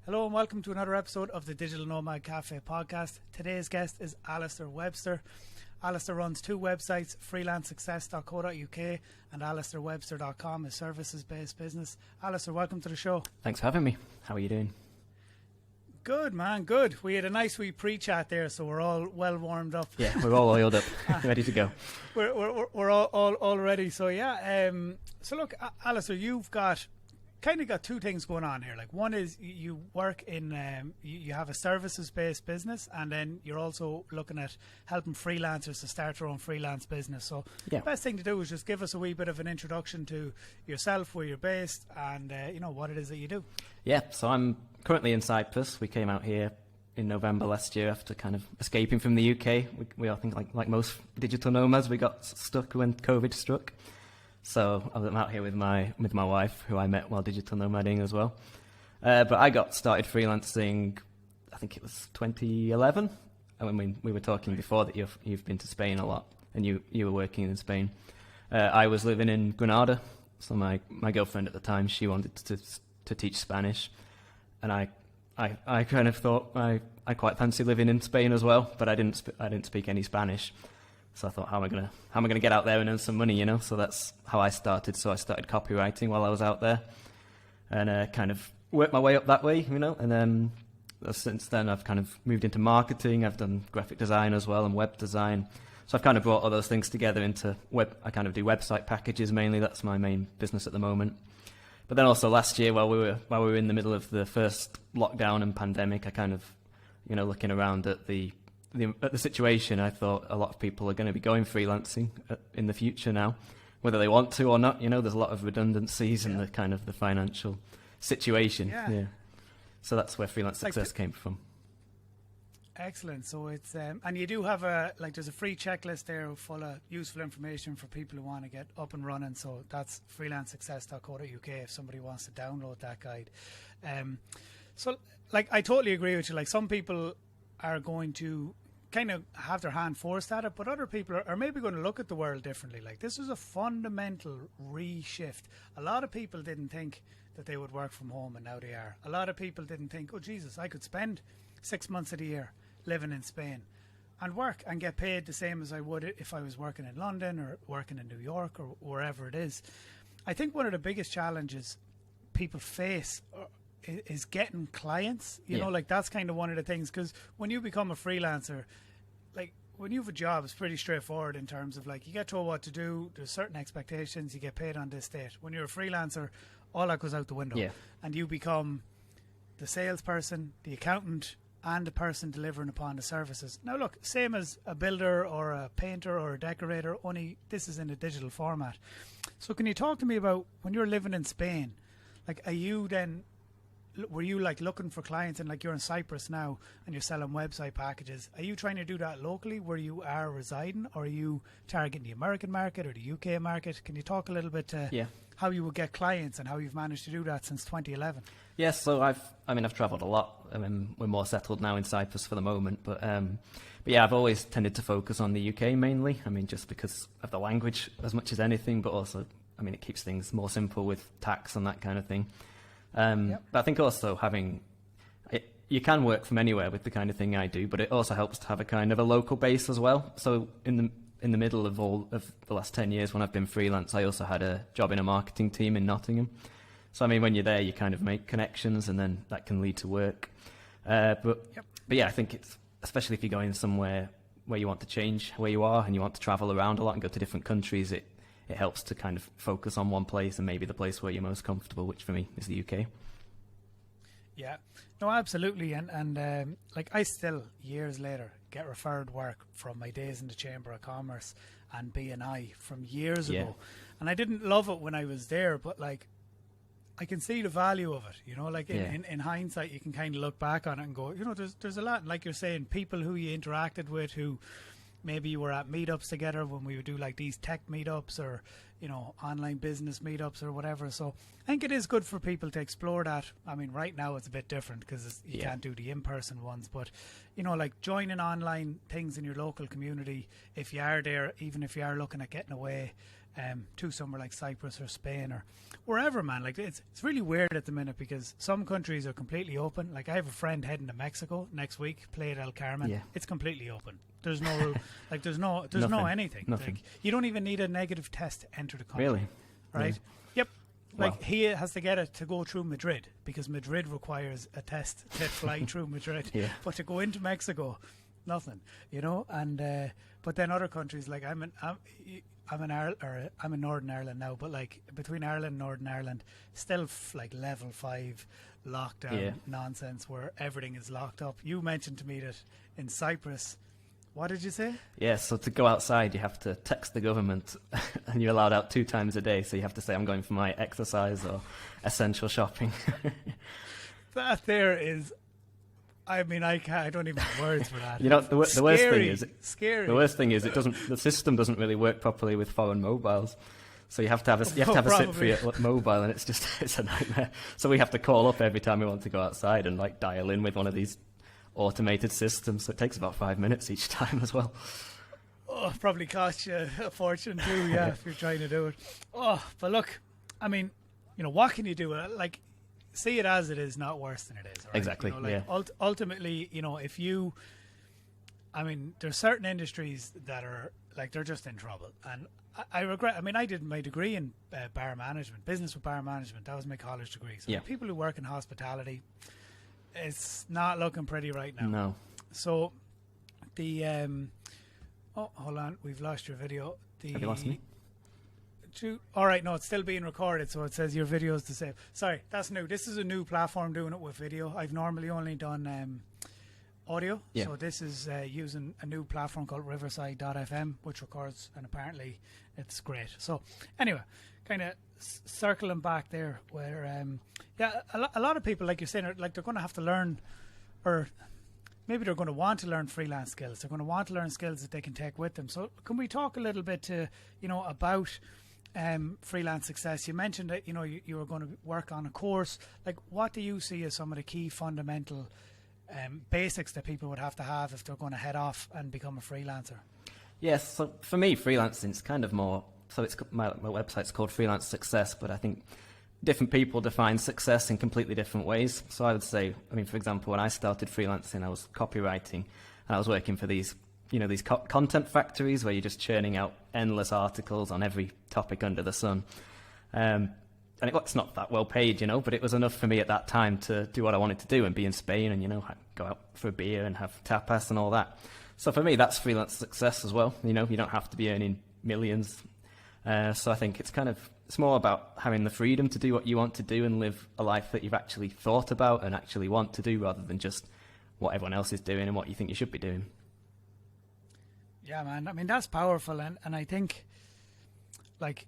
Hello and welcome to another episode of the Digital Nomad Cafe Podcast. Today's guest is Alistair Webster. Alistair runs two websites, freelancesuccess.co.uk and alistairwebster.com, a services-based business. Alistair, welcome to the show. Thanks for having me. How are you doing? Good, man, good. We had a nice wee pre-chat there, so we're all well warmed up. Yeah, we're all oiled up, ready to go. We're all ready. So yeah, so look, Alistair, you've got two things going on here. Like, one is you work in you have a services based business, and then you're also looking at helping freelancers to start their own freelance business. So the best thing to do is just give us a wee bit of an introduction to yourself, where you're based, and what it is that you do. Yeah, so I'm currently in Cyprus. We came out here in November last year after kind of escaping from the UK. We I think like most digital nomads, we got stuck when COVID struck. So I'm out here with my wife, who I met while digital nomading as well. But I got started freelancing, I think it was 2011. And we were talking before that you've been to Spain a lot, and you were working in Spain. I was living in Granada, so my girlfriend at the time, she wanted to teach Spanish, and I kind of thought I quite fancy living in Spain as well, but I didn't speak any Spanish. So I thought, how am I gonna get out there and earn some money, So that's how I started. So I started copywriting while I was out there, and kind of worked my way up that way, And then since then, I've kind of moved into marketing. I've done graphic design as well and web design. So I've kind of brought all those things together into web. I kind of do website packages mainly. That's my main business at the moment. But then also last year, while we were in the middle of the first lockdown and pandemic, I kind of, looking around at the situation, I thought a lot of people are going to be going freelancing in the future now, whether they want to or not. There's a lot of redundancies and the kind of the financial situation. Yeah. So that's where Freelance Success came from. Excellent. So it's and you do have there's a free checklist there full of useful information for people who want to get up and running. So that's freelancesuccess.co.uk if somebody wants to download that guide. So I totally agree with you. Like, some people are going to kind of have their hand forced at it, but other people are maybe going to look at the world differently. Like, this is a fundamental reshift. A lot of people didn't think that they would work from home, and now they are. A lot of people didn't think, oh Jesus, I could spend 6 months of the year living in Spain and work and get paid the same as I would if I was working in London or working in New York or wherever it is. I think one of the biggest challenges people face is getting clients, that's kind of one of the things, because when you become a freelancer, like, when you have a job, it's pretty straightforward in terms of, you get told what to do, there's certain expectations, you get paid on this date. When you're a freelancer, all that goes out the window, and you become the salesperson, the accountant, and the person delivering upon the services. Now look, same as a builder or a painter or a decorator, only this is in a digital format. So can you talk to me about when you're living in Spain, were you looking for clients, and you're in Cyprus now and you're selling website packages? Are you trying to do that locally where you are residing, or are you targeting the American market or the UK market? Can you talk a little bit to how you would get clients and how you've managed to do that since 2011? Yes, so I've travelled a lot. We're more settled now in Cyprus for the moment, but yeah, I've always tended to focus on the UK mainly. Just because of the language as much as anything, but also, it keeps things more simple with tax and that kind of thing. But I think also you can work from anywhere with the kind of thing I do, but it also helps to have a kind of a local base as well. So in the middle of all of the last 10 years when I've been freelance, I also had a job in a marketing team in Nottingham. So when you're there, you kind of make connections, and then that can lead to work. But yeah, I think it's, especially if you're going somewhere where you want to change where you are and you want to travel around a lot and go to different countries, it helps to kind of focus on one place, and maybe the place where you're most comfortable, which for me is the UK. Yeah, no, absolutely. And I still, years later, get referred work from my days in the Chamber of Commerce and B&I from years ago. And I didn't love it when I was there, but I can see the value of it, in hindsight, you can kind of look back on it and go, there's a lot. And like you're saying, people who you interacted with, who maybe you were at meetups together when we would do these tech meetups or, online business meetups or whatever. So I think it is good for people to explore that. Right now it's a bit different because you can't do the in-person ones, but, joining online things in your local community, if you are there, even if you are looking at getting away, to somewhere like Cyprus or Spain or wherever, man. Like it's really weird at the minute because some countries are completely open. Like I have a friend heading to Mexico next week, play at El Carmen. Yeah. It's completely open. There's no like there's no anything. Nothing. Like, you don't even need a negative test to enter the country. Really? Right? Yeah. Yep. Like Wow. he has to get it to go through Madrid because Madrid requires a test to fly through Madrid. Yeah. But to go into Mexico, nothing. You know. And but then other countries like I'm in Northern Ireland now, but like between Ireland and Northern Ireland, still like level 5 lockdown nonsense where everything is locked up. You mentioned to me that in Cyprus, what did you say? Yeah, so to go outside, you have to text the government, and you're allowed out 2 times a day. So you have to say, I'm going for my exercise or essential shopping. That there is, I mean, I don't even have words for that. You know, the worst thing is, scary. The worst thing is, the system doesn't really work properly with foreign mobiles. So you have to have a Cypriot mobile, and it's a nightmare. So we have to call up every time we want to go outside and like dial in with one of these automated systems. So it takes about 5 minutes each time as well. Oh, probably cost you a fortune too, yeah, if you're trying to do it. Oh, but look, I mean, you know, what can you do? Like, see it as it is, not worse than it is. Right? Exactly. You know, like, ultimately, you know, I mean, there's certain industries that are like they're just in trouble, and I regret. I mean, I did my degree in bar management, business with bar management. That was my college degree. So people who work in hospitality, it's not looking pretty right now. No. So the oh, hold on, we've lost your video. Have you lost me? All right, no, it's still being recorded, so it says your video is to save. Sorry, that's new. This is a new platform doing it with video. I've normally only done audio, so this is using a new platform called Riverside.fm, which records, and apparently it's great. So anyway, kind of circling back there, where a lot of people, like you're saying, like they're going to have to learn, or maybe they're going to want to learn freelance skills. They're going to want to learn skills that they can take with them. So can we talk a little bit about freelance success? You mentioned that you were going to work on a course. Like, what do you see as some of the key fundamental basics that people would have to have if they're going to head off and become a freelancer? Yes, so for me, freelancing is kind of more. So it's my website's called Freelance Success, but I think different people define success in completely different ways. So I would say, I mean, for example, when I started freelancing, I was copywriting, and I was working for these content factories where you're just churning out endless articles on every topic under the sun. And it's not that well paid, but it was enough for me at that time to do what I wanted to do and be in Spain and, go out for a beer and have tapas and all that. So for me, that's freelance success as well. You don't have to be earning millions. So I think it's more about having the freedom to do what you want to do and live a life that you've actually thought about and actually want to do, rather than just what everyone else is doing and what you think you should be doing. Yeah, man. I mean, that's powerful. And I think, like,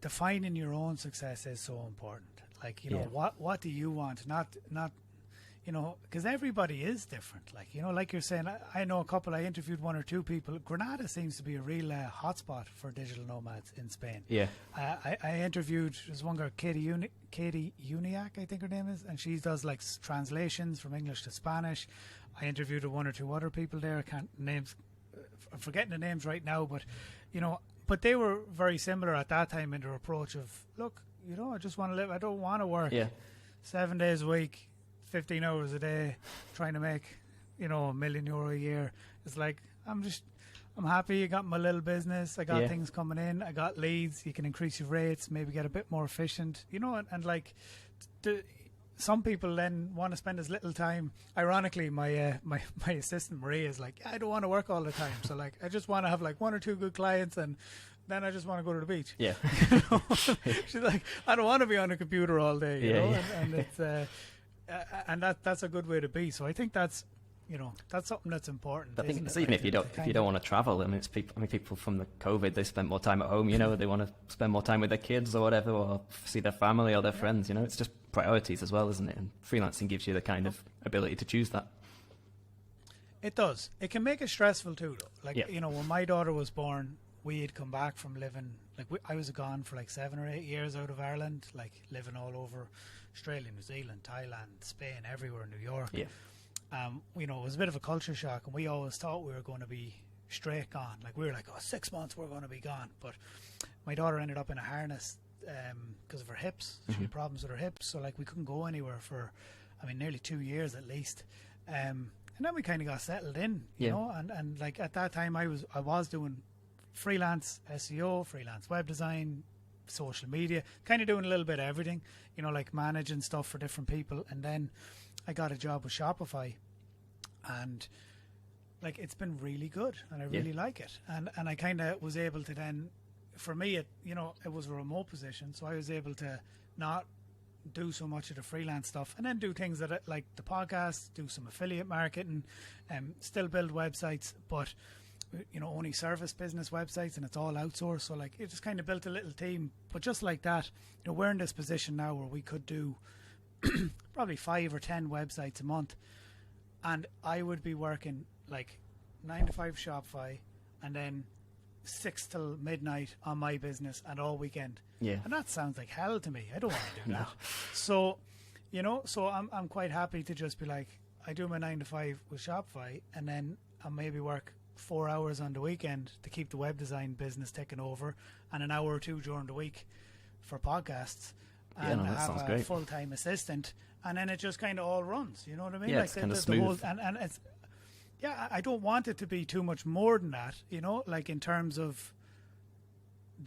defining your own success is so important. Like, what do you want? Not because everybody is different. Like you're saying, I know a couple, I interviewed 1 or 2 people. Granada seems to be a real hotspot for digital nomads in Spain. Yeah. I interviewed, there's one girl, Katie Uniac, I think her name is, and she does like translations from English to Spanish. I interviewed 1 or 2 other people there. I'm forgetting the names right now, but they were very similar at that time in their approach of, look, I just want to live. I don't want to work 7 days a week, 15 hours a day, trying to make, €1 million a year. It's like, I'm happy. I got my little business. I got things coming in. I got leads. You can increase your rates, maybe get a bit more efficient, and like, some people then want to spend as little time. Ironically, my assistant Maria is like, I don't want to work all the time. So like, I just want to have like 1 or 2 good clients, and then I just want to go to the beach. Yeah. She's like, I don't want to be on a computer all day. And it's and that's a good way to be. So I think that's that's something that's important. I think it's even if you don't want to travel. I mean, people from the COVID, they spend more time at home. They want to spend more time with their kids or whatever, or see their family or their friends. It's just priorities as well, isn't it? And freelancing gives you the kind of ability to choose that. It does. It can make it stressful too, though. Like when my daughter was born, we had come back from living. I was gone for like 7 or 8 years out of Ireland, like living all over Australia, New Zealand, Thailand, Spain, everywhere, New York. Yeah. It was a bit of a culture shock, and we always thought we were going to be straight gone. Like, we were like, 6 months we're going to be gone. But my daughter ended up in a harness because of her hips. She had problems with her hips, so like we couldn't go anywhere for, nearly 2 years at least. And then we kind of got settled in, you know, and like at that time I was doing freelance SEO, freelance web design, social media, kind of doing a little bit of everything, you know, like managing stuff for different people. And then I got a job with Shopify, and like it's been really good, and I really like it. And I kind of was able to then, for me, it was a remote position, so I was able to not do so much of the freelance stuff, and then do things that like the podcast, do some affiliate marketing, still build websites, but only service business websites, and it's all outsourced. So like it just kind of built a little team. But just like that, we're in this position now where we could do probably 5 or 10 websites a month, and I would be working like 9 to 5 Shopify, and then 6 till midnight on my business, and all weekend. Yeah. And that sounds like hell to me. I don't want to do that. So, so I'm quite happy to just be like, I do my 9 to 5 with Shopify, and then I'll maybe work 4 hours on the weekend to keep the web design business ticking over, and an hour or two during the week for podcasts, and have a full-time assistant, and then it just kind of all runs. You know what I mean? Yeah, like it's kind of smooth. And it's, I don't want it to be too much more than that, like in terms of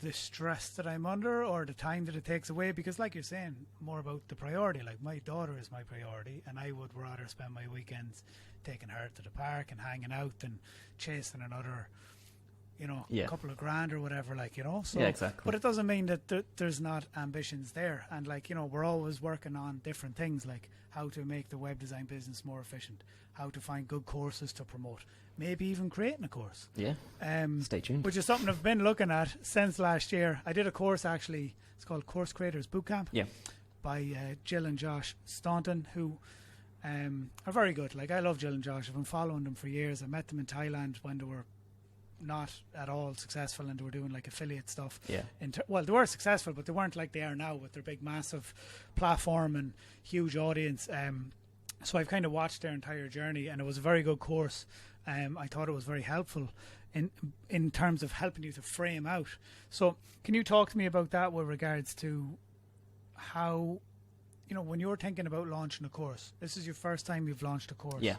the stress that I'm under or the time that it takes away, because like you're saying, more about the priority. Like my daughter is my priority, and I would rather spend my weekends taking her to the park and hanging out than chasing another, couple of grand or whatever, So, yeah, exactly. But it doesn't mean that there's not ambitions there. And we're always working on different things, like how to make the web design business more efficient, how to find good courses to promote, maybe even creating a course. Yeah. Stay tuned. Which is something I've been looking at since last year. I did a course actually. It's called Course Creators Bootcamp. Yeah. By Jill and Josh Staunton, who are very good. Like I love Jill and Josh. I've been following them for years. I met them in Thailand when they were not at all successful, and they were doing like affiliate stuff. Yeah. Well, they were successful, but they weren't like they are now with their big, massive platform and huge audience. So I've kind of watched their entire journey, and it was a very good course. I thought it was very helpful in terms of helping you to frame out. So can you talk to me about that with regards to how, when you're thinking about launching a course, this is your first time you've launched a course. Yeah.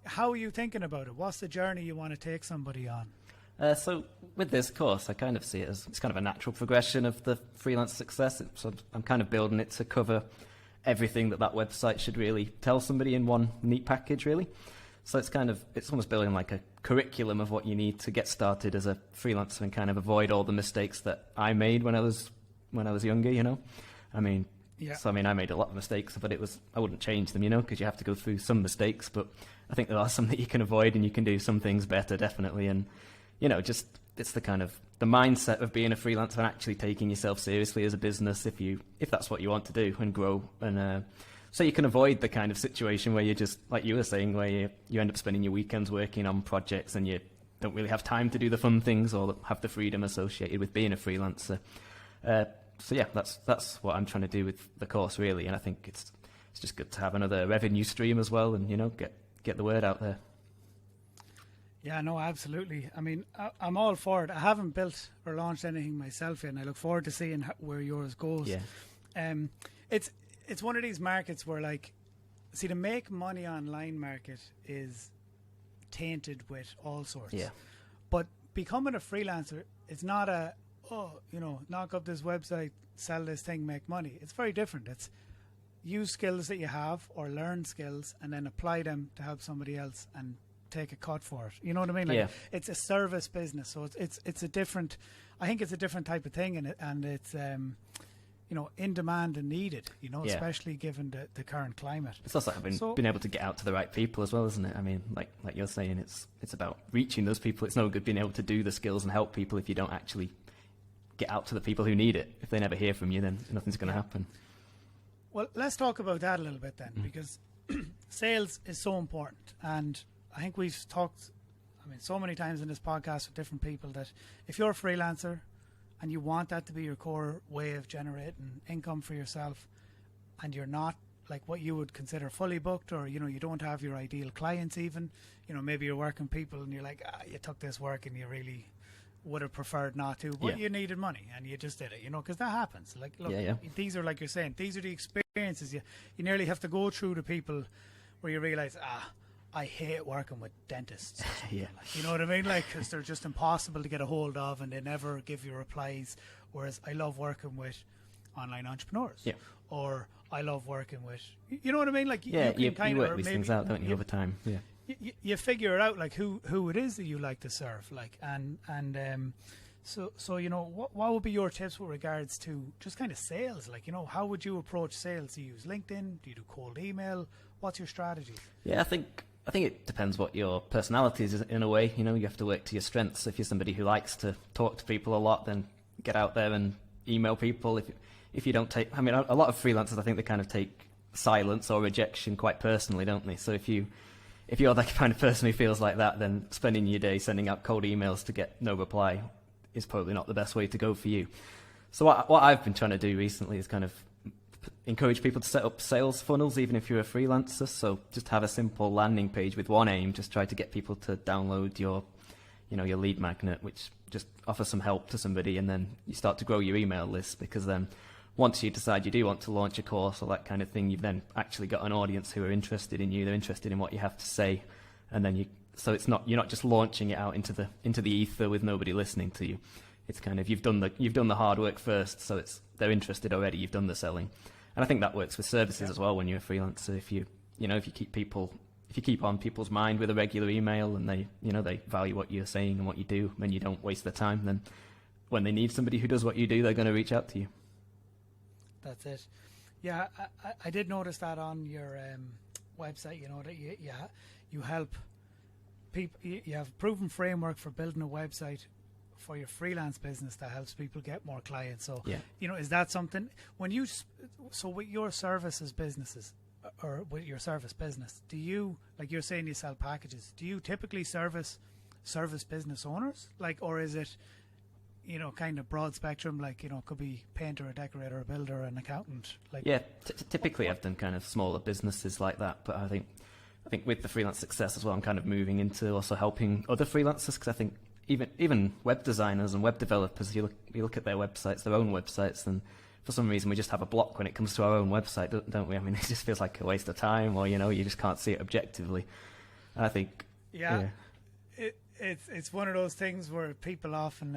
How are you thinking about it? What's the journey you want to take somebody on? So with this course, I kind of see it as it's kind of a natural progression of the freelance success. So I'm kind of building it to cover everything that website should really tell somebody in one neat package, really. So it's almost building like a curriculum of what you need to get started as a freelancer and kind of avoid all the mistakes that I made when I was younger, Yeah. So I made a lot of mistakes, but I wouldn't change them, because you have to go through some mistakes. But I think there are some that you can avoid, and you can do some things better, definitely. And just it's the kind of the mindset of being a freelancer and actually taking yourself seriously as a business, if that's what you want to do and grow, and so you can avoid the kind of situation where you're just like you were saying, where you end up spending your weekends working on projects and you don't really have time to do the fun things or have the freedom associated with being a freelancer. So yeah, that's what I'm trying to do with the course, really, and I think it's just good to have another revenue stream as well, and get the word out there. Yeah, no, absolutely. I'm all for it. I haven't built or launched anything myself yet, and I look forward to seeing where yours goes. Yeah. It's one of these markets where, to make money online market is tainted with all sorts. Yeah. But becoming a freelancer, it's not knock up this website, sell this thing, make money. It's very different. It's use skills that you have or learn skills and then apply them to help somebody else and take a cut for it. You know what I mean? It's a service business, so it's a different. I think it's a different type of thing, and it's in demand and needed. Especially given the current climate. It's also being able to get out to the right people as well, isn't it? Like you're saying, it's about reaching those people. It's no good being able to do the skills and help people if you don't actually get out to the people who need it. If they never hear from you, then nothing's going to happen. Well, let's talk about that a little bit then, because sales is so important, and I think we've talked so many times in this podcast with different people that if you're a freelancer and you want that to be your core way of generating income for yourself, and you're not like what you would consider fully booked, or you don't have your ideal clients even, maybe you're working people and you're like, you took this work and you really would have preferred not to, but you needed money and you just did it, because that happens. Like, look, these are, like you're saying, these are the experiences you nearly have to go through the people where you realize, I hate working with dentists. Like, you know what I mean? Like, because they're just impossible to get a hold of and they never give you replies. Whereas I love working with online entrepreneurs. Yeah. Or I love working with, you know what I mean? Like, you work these things out, don't you, over time? Yeah. You figure it out, like who it is that you like to serve, like, and so what would be your tips with regards to just kind of sales? Like, how would you approach sales? Do you use LinkedIn? Do you do cold email? What's your strategy? Yeah, I think it depends what your personality is in a way. You have to work to your strengths. If you're somebody who likes to talk to people a lot, then get out there and email people. If you don't take, a lot of freelancers, I think they kind of take silence or rejection quite personally, don't they? So if you're the kind of person who feels like that, then spending your day sending out cold emails to get no reply is probably not the best way to go for you. So what I've been trying to do recently is kind of encourage people to set up sales funnels, even if you're a freelancer. So just have a simple landing page with one aim, just try to get people to download your lead magnet, which just offers some help to somebody, and then you start to grow your email list, because then once you decide you do want to launch a course or that kind of thing, you've then actually got an audience who are interested in you. They're interested in what you have to say, and then you're not just launching it out into the ether with nobody listening to you. It's kind of you've done the hard work first, so they're interested already. You've done the selling, and I think that works with services as well. When you're a freelancer, if you keep on people's mind with a regular email, and they value what you're saying and what you do, and you don't waste their time, then when they need somebody who does what you do, they're going to reach out to you. That's it. Yeah, I did notice that on your website, that you help people. You have a proven framework for building a website for your freelance business that helps people get more clients. So, is that something with your services businesses, or with your service business, do you, like you're saying you sell packages, do you typically service business owners, like, or is it kind of broad spectrum, like, could be painter, a decorator, a builder, an accountant, like? Yeah, typically I've done kind of smaller businesses like that, but I think with the freelance success as well, I'm kind of moving into also helping other freelancers, because I think even web designers and web developers, you look at their websites, their own websites, and for some reason we just have a block when it comes to our own website, don't we? It just feels like a waste of time, or you just can't see it objectively. And I think it's one of those things where people often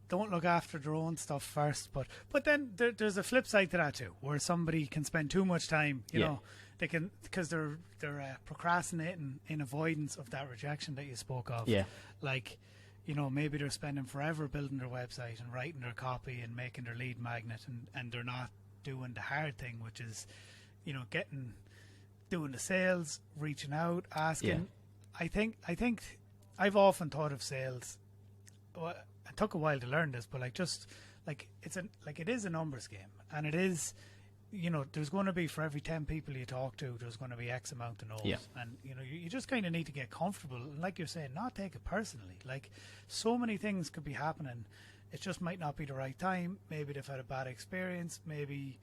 don't look after their own stuff first, but then there's a flip side to that too, where somebody can spend too much time, they can, because they're procrastinating in avoidance of that rejection that you spoke of. Yeah, like, maybe they're spending forever building their website and writing their copy and making their lead magnet, and they're not doing the hard thing, which is doing the sales, reaching out, asking. I think I've often thought of sales, well, it took a while to learn this, but it is a numbers game, and it is, there's going to be, for every 10 people you talk to, there's going to be X amount of no's, and you just kind of need to get comfortable, and like you're saying, not take it personally. Like, so many things could be happening, it just might not be the right time. Maybe they've had a bad experience, maybe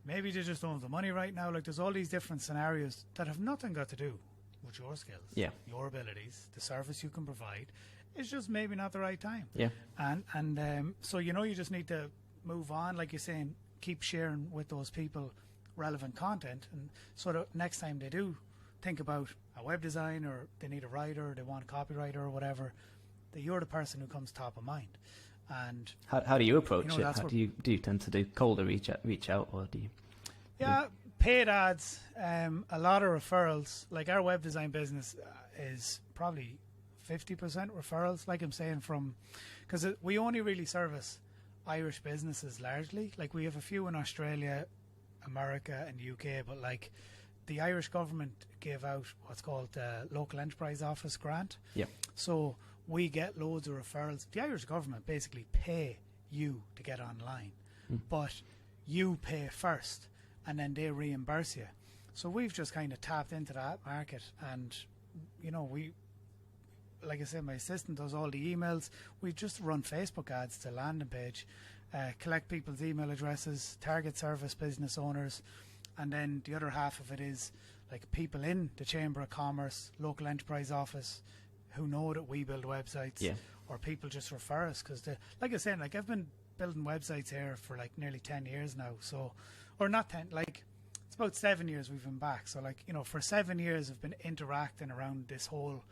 they just don't have the money right now. Like, there's all these different scenarios that have nothing got to do with your skills, your abilities, the service you can provide. It's just maybe not the right time. Yeah. And so, you just need to move on, like you're saying, keep sharing with those people relevant content, and sort of next time they do think about a web design, or they need a writer, or they want a copywriter or whatever, that you're the person who comes top of mind. And how do you approach it? How do you tend to do colder reach out, or do you? Yeah, paid ads, a lot of referrals. Like, our web design business is probably 50% referrals, like I'm saying, because we only really service Irish businesses largely. Like, we have a few in Australia, America and UK, but like, the Irish government gave out what's called the Local Enterprise Office grant. Yeah. So we get loads of referrals. The Irish government basically pay you to get online, but you pay first, and then they reimburse you. So we've just kind of tapped into that market, and we, like I said, my assistant does all the emails. We just run Facebook ads to landing page, collect people's email addresses, target service business owners, and then the other half of it is like people in the Chamber of Commerce, local enterprise office, who know that we build websites, or people just refer us because, like I said, like I've been building websites here for like nearly 10 years now. So, or not 10, like it's about 7 years we've been back. So like, you know, for 7 years I've been interacting around this whole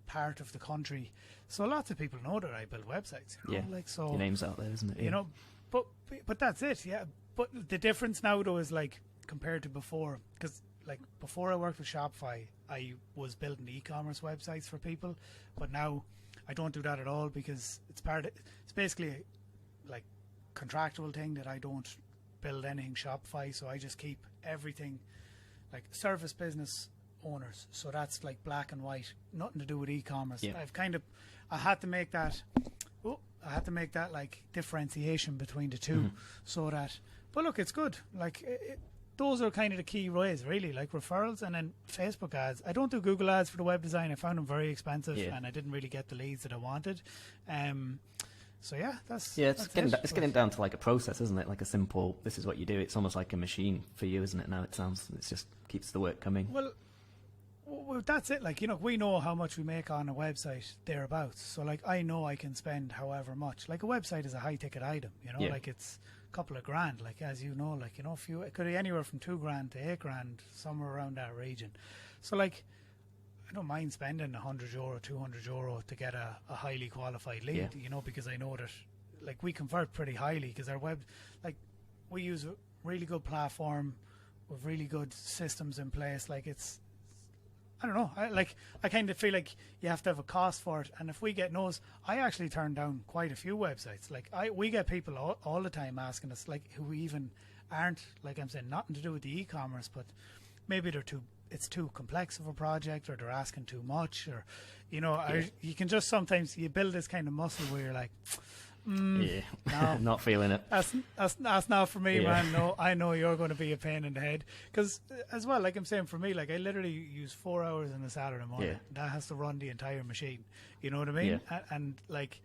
part of the country. So lots of people know that I build websites. You know? Like, so your name's out there, isn't it? You know, but that's it. Yeah. But the difference now though is like compared to before, because like before I worked with Shopify, I was building e-commerce websites for people, but now I don't do that at all because it's basically like contractual thing that I don't build anything Shopify, so I just keep everything like service business owners. So that's like black and white, nothing to do with e-commerce. I had to make that like differentiation between the two, so that. But look, it's good. Like those are kind of the key ways, really, like referrals and then Facebook ads. I don't do Google ads for the web design. I found them very expensive, and I didn't really get the leads that I wanted. So yeah, it's getting down to like a process, isn't it? Like a simple, this is what you do. It's almost like a machine for you, isn't it? Now it just keeps the work coming. Well, that's it. Like, you know, we know how much we make on a website thereabouts. So like, I know I can spend however much. Like a website is a high ticket item, you know, like it's a couple of grand. Like, as you know, like, you know, it could be anywhere from $2,000 to $8,000, somewhere around that region. So like, I don't mind spending €100, €200 to get a highly qualified lead, you know, because I know that like we convert pretty highly because our we use a really good platform with really good systems in place. Like I don't know. I kind of feel like you have to have a cost for it. And if we get no's, I actually turn down quite a few websites. Like we get people all the time asking us, like, who even aren't, like I'm saying, nothing to do with the e-commerce, but maybe it's too complex of a project, or they're asking too much, or, you know, you can just sometimes you build this kind of muscle where you're like, no, not feeling it. That's not for me, man. No, I know you're going to be a pain in the head. Because as well, like I'm saying, for me, like I literally use 4 hours on a Saturday morning. That has to run the entire machine. You know what I mean? And like,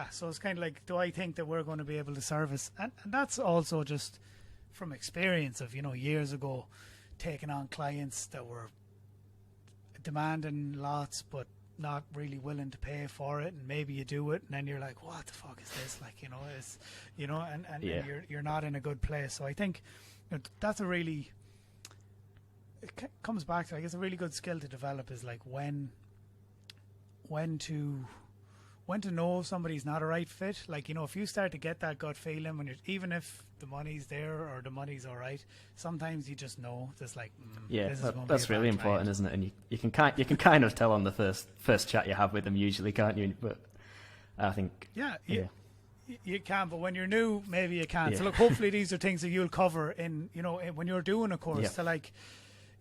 so it's kind of like, do I think that we're going to be able to service? And that's also just from experience of, you know, years ago, taking on clients that were demanding lots, but not really willing to pay for it, and maybe you do it and then you're like, what the fuck is this? Like, you know, it's, you know, and you're not in a good place. So I think, you know, that's a really, it comes back to, I guess, a really good skill to develop is like when to know if somebody's not a right fit. Like, you know, if you start to get that gut feeling when even if the money's there or the money's all right, sometimes you just know, just like, that's really important, isn't it? And you can kind of tell on the first chat you have with them usually, can't you? But I think you can, but when you're new, maybe you can't. So look, hopefully these are things that you'll cover in, you know, when you're doing a course to like,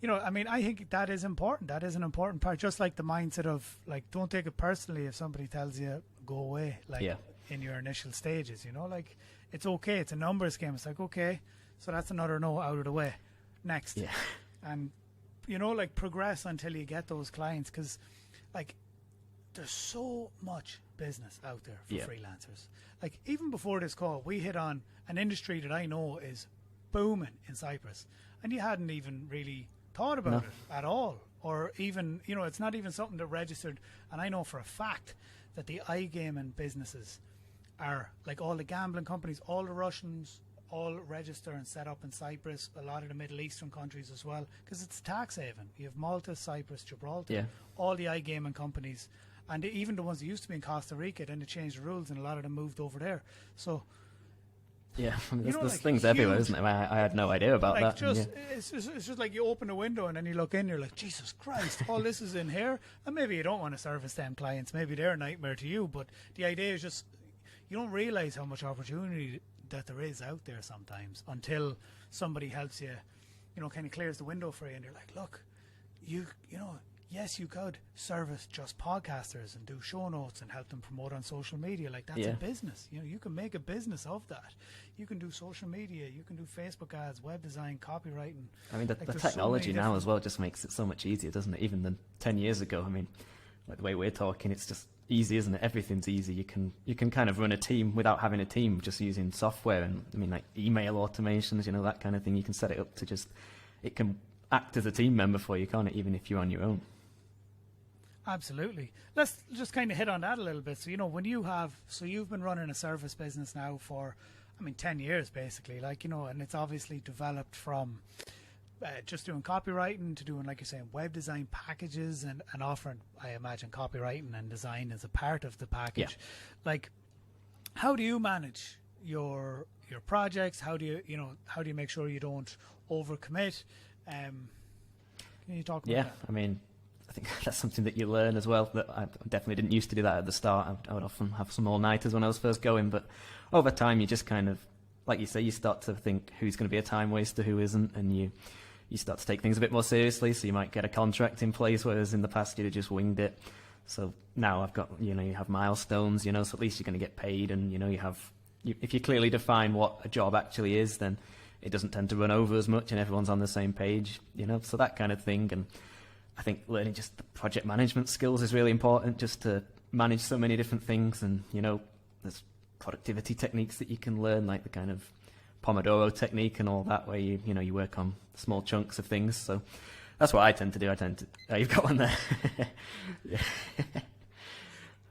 you know, I mean, I think that is important. That is an important part. Just like the mindset of like, don't take it personally if somebody tells you go away, like in your initial stages, you know, like it's okay. It's a numbers game. It's like, okay, so that's another no out of the way. Next. Yeah. And, you know, like progress until you get those clients, because like there's so much business out there for freelancers. Like even before this call, we hit on an industry that I know is booming in Cyprus, and you hadn't even really thought about it at all, or even, you know, it's not even something that registered. And I know for a fact that the iGaming businesses are like all the gambling companies, all the Russians, all register and set up in Cyprus, a lot of the Middle Eastern countries as well, because it's a tax haven. You have Malta, Cyprus, Gibraltar, all the iGaming companies, and even the ones that used to be in Costa Rica, then they changed the rules and a lot of them moved over there. So yeah, I mean, there's things everywhere, isn't there? I had no idea about like that. It's just like you open a window and then you look in, you're like, Jesus Christ, all this is in here. And maybe you don't want to service them clients. Maybe they're a nightmare to you. But the idea is just, you don't realize how much opportunity that there is out there sometimes until somebody helps you, you know, kind of clears the window for you. And you're like, look, you know, yes, you could service just podcasters and do show notes and help them promote on social media. Like, that's a business. You know, you can make a business of that. You can do social media. You can do Facebook ads, web design, copywriting. I mean, the technology now as well just makes it so much easier, doesn't it? Even than 10 years ago. I mean, like the way we're talking, it's just easy, isn't it? Everything's easy. You can kind of run a team without having a team, just using software. And I mean, like email automations, you know, that kind of thing. You can set it up to just, it can act as a team member for you, can't it? Even if you're on your own. Absolutely. Let's just kind of hit on that a little bit. So, when you've been running a service business now for, 10 years basically, and it's obviously developed from just doing copywriting to doing, like you're saying, web design packages and offering, I imagine, copywriting and design as a part of the package. Yeah. How do you manage your projects? How do you make sure you don't overcommit? Can you talk about that? I think that's something that you learn as well, that I definitely didn't used to do that at the start. I would often have some all-nighters when I was first going, but over time you just kind of, like you say, you start to think who's going to be a time waster, who isn't, and you start to take things a bit more seriously, so you might get a contract in place, whereas in the past you'd have just winged it. So now I've got, you have milestones, so at least you're going to get paid, and, if you clearly define what a job actually is, then it doesn't tend to run over as much and everyone's on the same page, so that kind of thing. And I think learning just the project management skills is really important, just to manage so many different things. And, there's productivity techniques that you can learn, like the kind of Pomodoro technique and all that, where you work on small chunks of things. So that's what I tend to do. Oh, you've got one there. Yeah.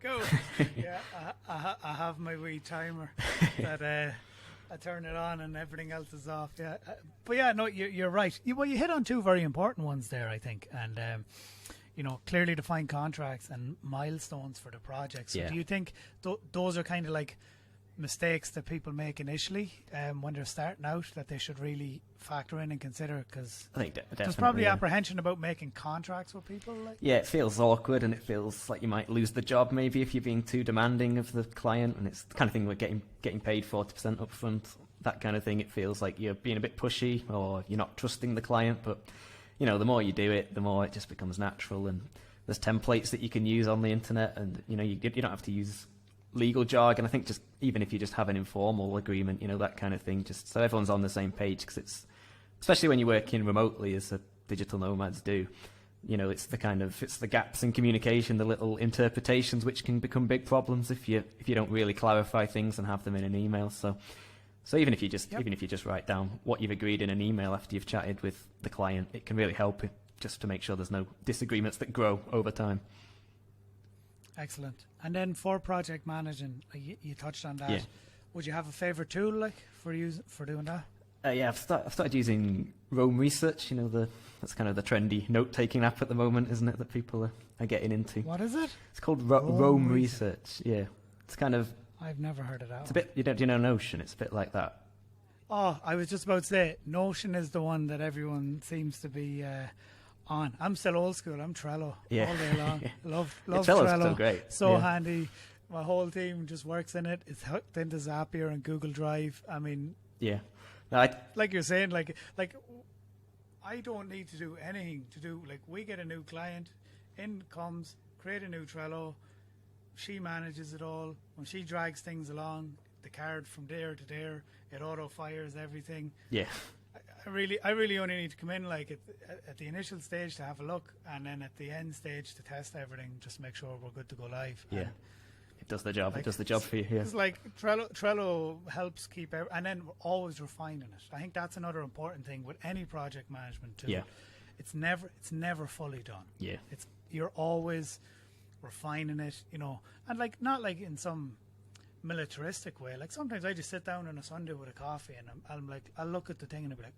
Go. Yeah, I have my wee timer that I turn it on and everything else is off. Yeah, but yeah, no, you're right. You hit on two very important ones there, I think, and clearly defined contracts and milestones for the project. So do you think those are kind of like mistakes that people make initially when they're starting out that they should really factor in and consider? Because I think there's probably apprehension about making contracts with people. Yeah, it feels awkward, and it feels like you might lose the job maybe if you're being too demanding of the client, and it's the kind of thing we're getting paid 40% upfront, that kind of thing. It feels like you're being a bit pushy, or you're not trusting the client. But the more you do it, the more it just becomes natural, and there's templates that you can use on the internet, and you don't have to use legal jargon. I think just even if you just have an informal agreement, that kind of thing, just so everyone's on the same page, because it's, especially when you're working remotely as a digital nomads do, it's the gaps in communication, the little interpretations which can become big problems if you don't really clarify things and have them in an email. So even if you just write down what you've agreed in an email after you've chatted with the client, it can really help just to make sure there's no disagreements that grow over time. Excellent. And then for project managing, you touched on that. Yeah. Would you have a favorite tool for doing that? I've started using Roam Research. That's kind of the trendy note-taking app at the moment, isn't it? That people are getting into. What is it? It's called Roam Research. Yeah, it's kind of. I've never heard of that. It's a bit. You know Notion? It's a bit like that. Oh, I was just about to say Notion is the one that everyone seems to be on. I'm still old school. I'm Trello all day long. Love Trello. Still great. So handy. My whole team just works in it. It's hooked into Zapier and Google Drive. Yeah. No, like you're saying, like I don't need to do anything to do. Like, we get a new client, in comes, create a new Trello. She manages it all. When she drags things along, the card from there to there, it auto fires everything. Yeah. I really only need to come in at the initial stage to have a look, and then at the end stage to test everything, just to make sure we're good to go live. Yeah. It does the job. It does the job for you. Yeah. It's like Trello helps keep and then we're always refining it. I think that's another important thing with any project management too. Yeah. It's never fully done. Yeah. You're always refining it, and not like in some militaristic way. Like, sometimes I just sit down on a Sunday with a coffee and I'll look at the thing and I'll be like,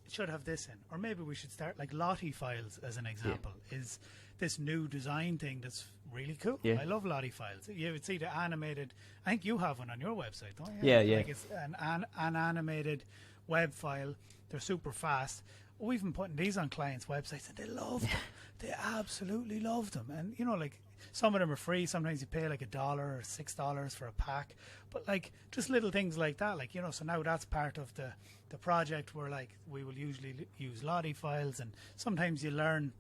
it should have this in, or maybe we should start like Lottie files as an example. Is this new design thing that's really cool. I love Lottie files. You would see the animated. I think you have one on your website, don't you? Yeah. Like, it's an animated web file. They're super fast. We've been putting these on clients' websites and they love them. They absolutely love them. And like, some of them are free. Sometimes you pay like $1 or $6 for a pack. But like, just little things like that. Like, so now that's part of the project where, like, we will usually use Lottie files, and sometimes you learn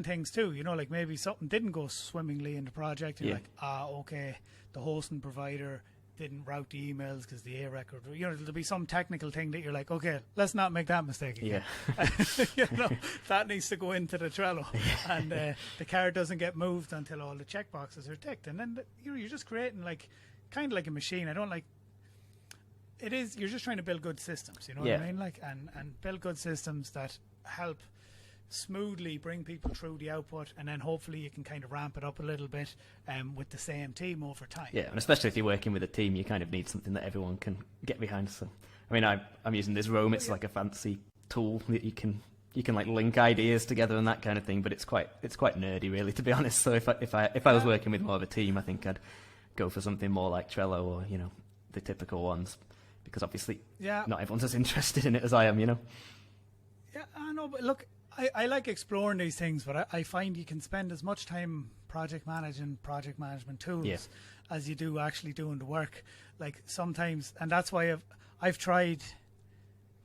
things too, like maybe something didn't go swimmingly in the project. You're like, okay, the hosting provider didn't route the emails because the A record, there'll be some technical thing that you're like, okay, let's not make that mistake again. That needs to go into the Trello, and the card doesn't get moved until all the checkboxes are ticked, and then you're just creating kind of like a machine. I don't like it is. You're just trying to build good systems, what I mean, like, and build good systems that help smoothly bring people through the output, and then hopefully you can kind of ramp it up a little bit with the same team over time. Yeah, and especially if you're working with a team, you kind of need something that everyone can get behind. So, I mean, I'm using this Roam. It's like a fancy tool that you can like link ideas together and that kind of thing. But it's quite nerdy, really, to be honest. So if I was working with more of a team, I think I'd go for something more like Trello or the typical ones, because obviously not everyone's as interested in it as I am. Yeah, I know, but look, I like exploring these things, but I find you can spend as much time project management tools as you do actually doing the work. Like sometimes, and that's why I've tried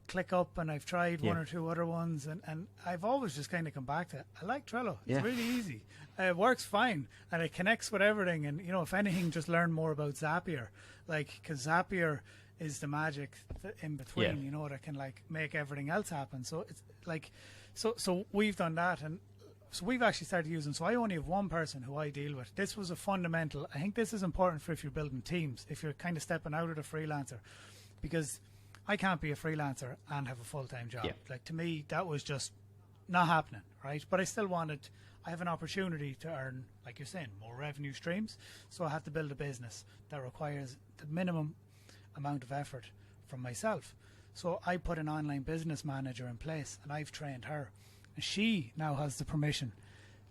ClickUp and I've tried one or two other ones, and I've always just kind of come back to I like Trello. It's really easy. It works fine, and it connects with everything. And if anything, just learn more about Zapier, because Zapier is the magic in between, that can like make everything else happen. So it's like, so we've done that, and so we've actually started using. So I only have one person who I deal with. This was a fundamental. I think this is important for if you're building teams, if you're kind of stepping out of the freelancer, because I can't be a freelancer and have a full-time job. Like, to me, that was just not happening, right? But I still I have an opportunity to earn, like you're saying, more revenue streams. So I have to build a business that requires the minimum amount of effort from myself. So I put an online business manager in place, and I've trained her. And she now has the permission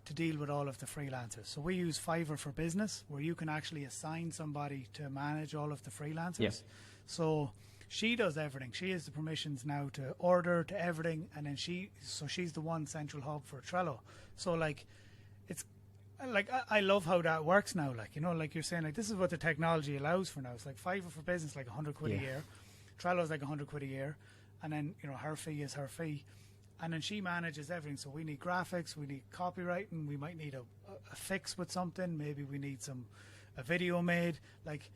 to deal with all of the freelancers. So we use Fiverr for Business, where you can actually assign somebody to manage all of the freelancers. So she does everything. She has the permissions now to order, to everything, and then she's the one central hub for Trello. So like, it's like I love how that works now. Like, like you're saying, like, this is what the technology allows for now. It's like Fiverr for Business, like £100 a year. Trello's like £100 a year, and then her fee is her fee, and then she manages everything. So we need graphics, we need copywriting, we might need a fix with something, maybe we need a video made. Like,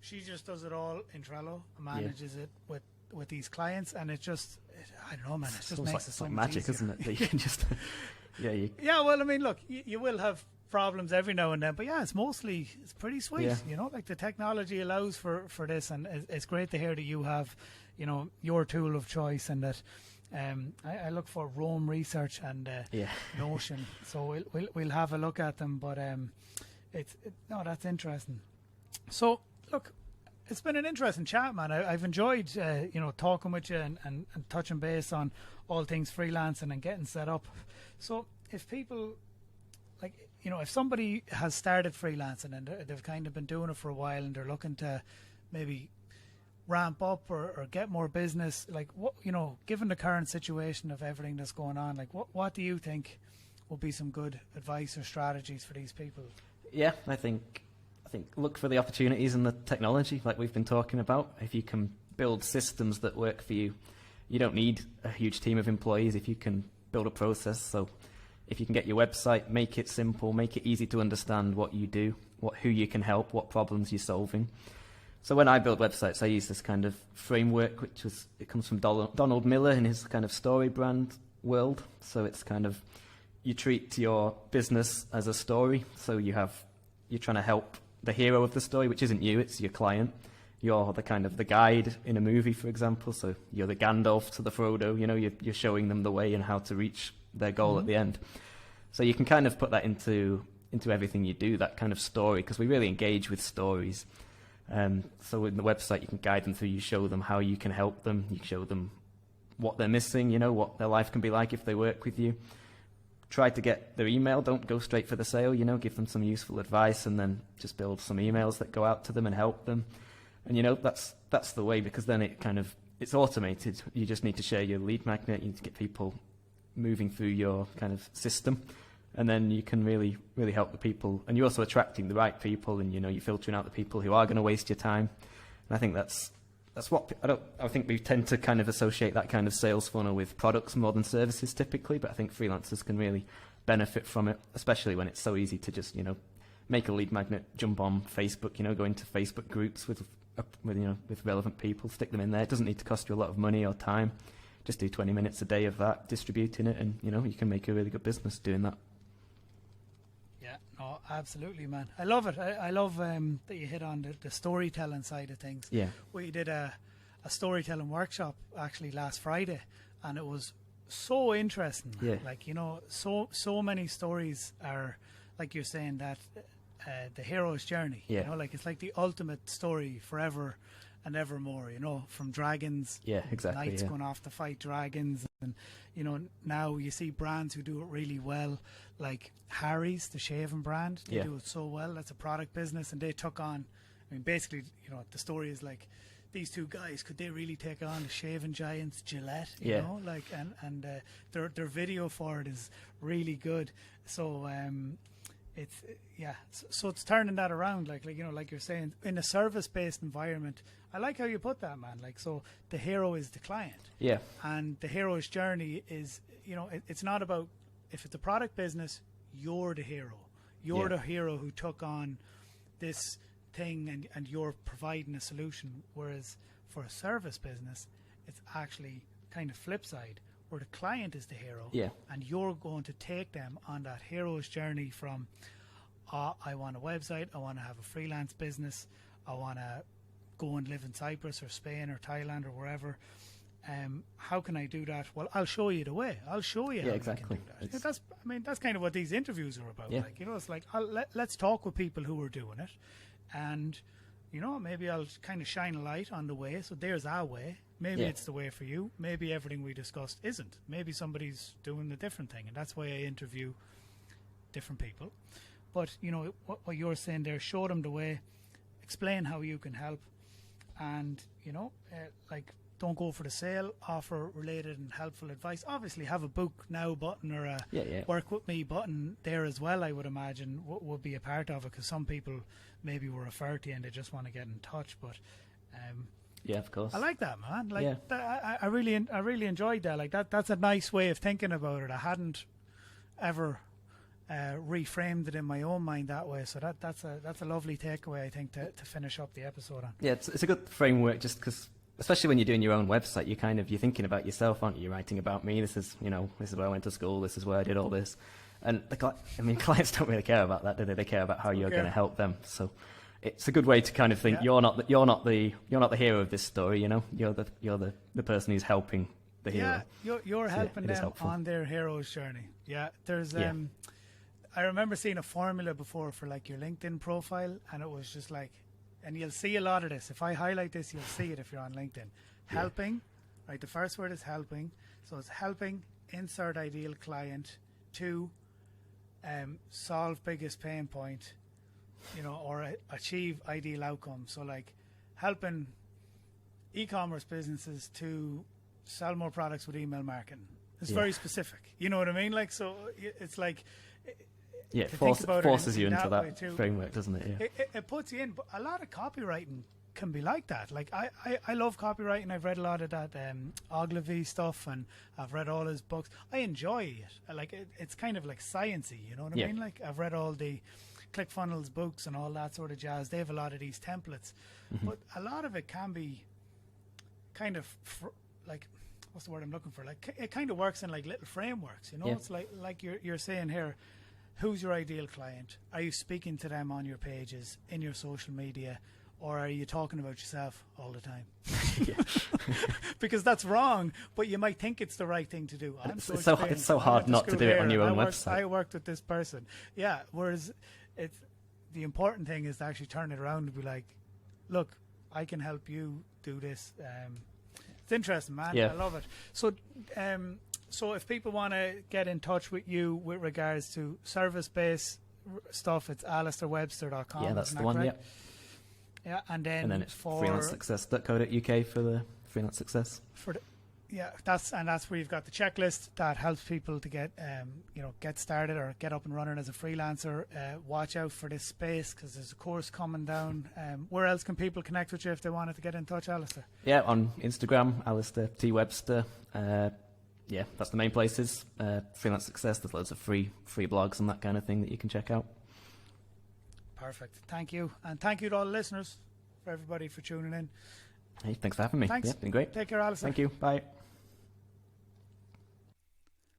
she just does it all in Trello and manages it with these clients, and I don't know, man. It just makes it so like much magic, easier. isn't it? That you can just Yeah. Well, I mean, look, you will have problems every now and then, but it's pretty sweet. Like the technology allows for this, and it's great to hear that you have, your tool of choice, and that. I look for Roam Research and Notion, so we'll have a look at them. But that's interesting. So look, it's been an interesting chat, man. I've enjoyed talking with you and touching base on all things freelancing and getting set up. So if people if somebody has started freelancing and they've kind of been doing it for a while and they're looking to maybe ramp up or get more business, like, what, given the current situation of everything that's going on, like, what do you think will be some good advice or strategies for these people? I think look for the opportunities in the technology, like we've been talking about. If you can build systems that work for you, you don't need a huge team of employees. If you can build a process, so if you can get your website, make it simple, make it easy to understand what you do, who you can help, what problems you're solving. So when I build websites, I use this kind of framework, it comes from Donald Miller in his kind of story brand world. So it's kind of, you treat your business as a story. So you're trying to help the hero of the story, which isn't you, it's your client. You're the kind of the guide in a movie, for example. So you're the Gandalf to the Frodo, you're showing them the way and how to reach their goal at the end. So you can kind of put that into everything you do, that kind of story, because we really engage with stories. So in the website, you can guide them through, you show them how you can help them, you show them what they're missing, what their life can be like if they work with you. Try to get their email, don't go straight for the sale, give them some useful advice, and then just build some emails that go out to them and help them. And that's the way, because then it's automated. You just need to share your lead magnet, you need to get people moving through your kind of system, and then you can really, really help the people. And you're also attracting the right people, and you're filtering out the people who are going to waste your time. And I think that's what I think we tend to kind of associate that kind of sales funnel with products more than services typically, but I think freelancers can really benefit from it, especially when it's so easy to just make a lead magnet, jump on Facebook, go into Facebook groups with relevant people, stick them in there. It doesn't need to cost you a lot of money or time. Just do 20 minutes a day of that, distributing it, and you can make a really good business doing that. Yeah, no, absolutely, man. I love it. I love that you hit on the storytelling side of things. Yeah. We did a storytelling workshop actually last Friday, and it was so interesting. Yeah. Like, you know, so many stories are, like you're saying, that the hero's journey. Yeah. You know, like it's like the ultimate story forever and evermore, you know, from dragons. Yeah, exactly. Knights Yeah. going off to fight dragons. And, you know, now you see brands who do it really well, like Harry's, the shaving brand. They Yeah. do it so well. That's a product business. And they took on, I mean, basically, you know, the story is like, these two guys, could they really take on the shaving giants Gillette? You Yeah. know, like, and their video for it is really good. So it's so it's turning that around, like you know, like you're saying, in a service-based environment. I like how you put that, man. Like, so the hero is the client, Yeah. and the hero's journey is, you know, it's not about, if it's a product business, you're the hero. You're Yeah. the hero who took on this thing, and you're providing a solution. Whereas for a service business, it's actually kind of flip side, where the client is the hero, Yeah. and you're going to take them on that hero's journey from, I want a website, I want to have a freelance business, I want to go and live in Cyprus or Spain or Thailand or wherever. How can I do that? Well, I'll show you the way. I'll show you how you exactly. can do that. That's kind of what these interviews are about. Yeah. Like, you know, it's like, let's talk with people who are doing it, and, you know, maybe I'll kind of shine a light on the way. So there's our way. Maybe Yeah. it's the way for you. Maybe everything we discussed isn't. Maybe somebody's doing a different thing, and that's why I interview different people. But, you know, what you're saying there, show them the way, explain how you can help, and, you know, like, don't go for the sale, offer related and helpful advice. Obviously, have a book now button or a Yeah. work with me button there as well, I would imagine, would be a part of it, because some people maybe were referred to you and they just want to get in touch. But Yeah, of course. I like that, man. Like, Yeah. I really enjoyed that. Like, that's a nice way of thinking about it. I hadn't ever reframed it in my own mind that way. So that's a lovely takeaway, I think, to finish up the episode on. Yeah, it's a good framework, just because, especially when you're doing your own website, you're thinking about yourself, aren't you? You're writing about me. This is where I went to school. This is where I did all this. And clients don't really care about that, do they? They care about how you're going to help them. So it's a good way to kind of think, you're not the hero of this story. You know, you're the person who's helping the hero. Yeah, you're So, helping it is them helpful. on their hero's journey. Yeah, there's Yeah. I remember seeing a formula before for like your LinkedIn profile, and it was just like, and you'll see a lot of this. If I highlight this, you'll see it if you're on LinkedIn. Helping, right? The first word is helping. So it's helping, insert ideal client, to solve biggest pain point, you know, or achieve ideal outcome. So like helping e-commerce businesses to sell more products with email marketing. It's very specific. You know what I mean? Like, so it's like, Yeah, to think about it forces you in into that way that too. framework, doesn't it? Yeah. It puts you in, but a lot of copywriting can be like that. Like, I love copywriting. I've read a lot of that Ogilvy stuff, and I've read all his books. I enjoy it. Like, it's kind of like sciencey, you know what I mean? Like, I've read all the ClickFunnels books and all that sort of jazz. They have a lot of these templates, but a lot of it can be kind of like, what's the word I'm looking for? Like, it kind of works in like little frameworks, you know? Yeah. It's like you're saying here, who's your ideal client? Are you speaking to them on your pages, in your social media, or are you talking about yourself all the time? Because that's wrong, but you might think it's the right thing to do. It's so hard not to do it on your own website. I worked with this person. Yeah, whereas the important thing is to actually turn it around and be like, look, I can help you do this. It's interesting, man. Yeah. I love it. So, so if people want to get in touch with you with regards to service-based stuff, it's alistairwebster.com. Yeah, that's isn't the that one. correct? Yeah, and then it's for freelancesuccess.co.uk for the freelance success. that's where you've got the checklist that helps people to get get started or get up and running as a freelancer. Watch out for this space, because there's a course coming down. Where else can people connect with you if they wanted to get in touch, Alistair? Yeah, on Instagram, Alistair T Webster. Yeah, that's the main places. Freelance Success. There's loads of free blogs and that kind of thing that you can check out. Perfect. Thank you, and thank you to all the listeners, for everybody for tuning in. Hey, thanks for having me. Thanks. Yeah, been great. Take care, Alistair. Thank you. Bye.